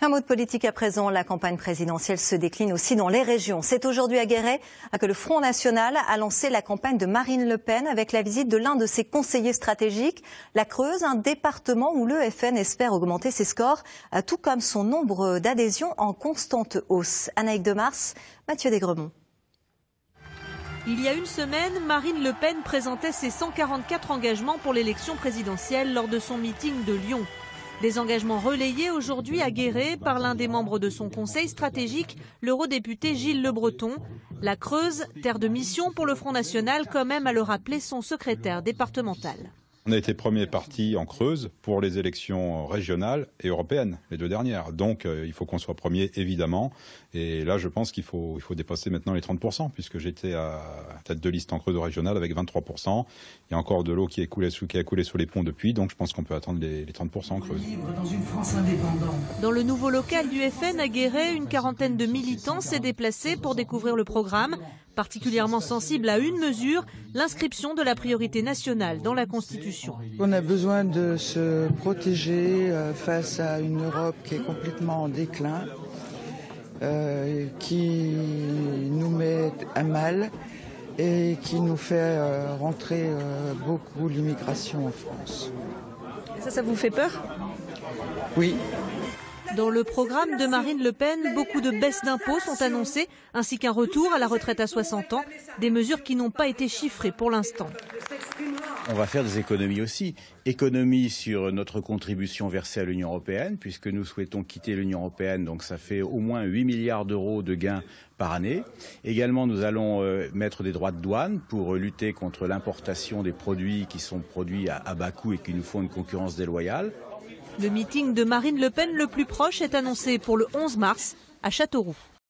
Un mot de politique à présent. La campagne présidentielle se décline aussi dans les régions. C'est aujourd'hui à Guéret que le Front National a lancé la campagne de Marine Le Pen avec la visite de l'un de ses conseillers stratégiques, la Creuse, un département où le FN espère augmenter ses scores, tout comme son nombre d'adhésions en constante hausse. Anaïque Demars, Mathieu Desgremont. Il y a une semaine, Marine Le Pen présentait ses 144 engagements pour l'élection présidentielle lors de son meeting de Lyon. Des engagements relayés aujourd'hui à Guéret par l'un des membres de son conseil stratégique, l'eurodéputé Gilles Le Breton. La Creuse, terre de mission pour le Front National, comme aime à le rappeler son secrétaire départemental. On a été premier parti en Creuse pour les élections régionales et européennes, les deux dernières. Donc il faut qu'on soit premier, évidemment. Et là, je pense qu'il faut dépasser maintenant les 30%, puisque j'étais à tête de liste en Creuse régionale avec 23%. Il y a encore de l'eau qui a coulé sous les ponts depuis, donc je pense qu'on peut atteindre les 30% en Creuse. Dans le nouveau local du FN à Guéret, une quarantaine de militants s'est déplacée pour découvrir le programme. Particulièrement sensible à une mesure, l'inscription de la priorité nationale dans la Constitution. On a besoin de se protéger face à une Europe qui est complètement en déclin, qui nous met à mal et qui nous fait rentrer beaucoup l'immigration en France. Et ça vous fait peur ? Oui. Dans le programme de Marine Le Pen, beaucoup de baisses d'impôts sont annoncées, ainsi qu'un retour à la retraite à 60 ans, des mesures qui n'ont pas été chiffrées pour l'instant. On va faire des économies aussi. Économies sur notre contribution versée à l'Union européenne, puisque nous souhaitons quitter l'Union européenne, donc ça fait au moins 8 milliards d'euros de gains par année. Également, nous allons mettre des droits de douane pour lutter contre l'importation des produits qui sont produits à bas coût et qui nous font une concurrence déloyale. Le meeting de Marine Le Pen le plus proche est annoncé pour le 11 mars à Châteauroux.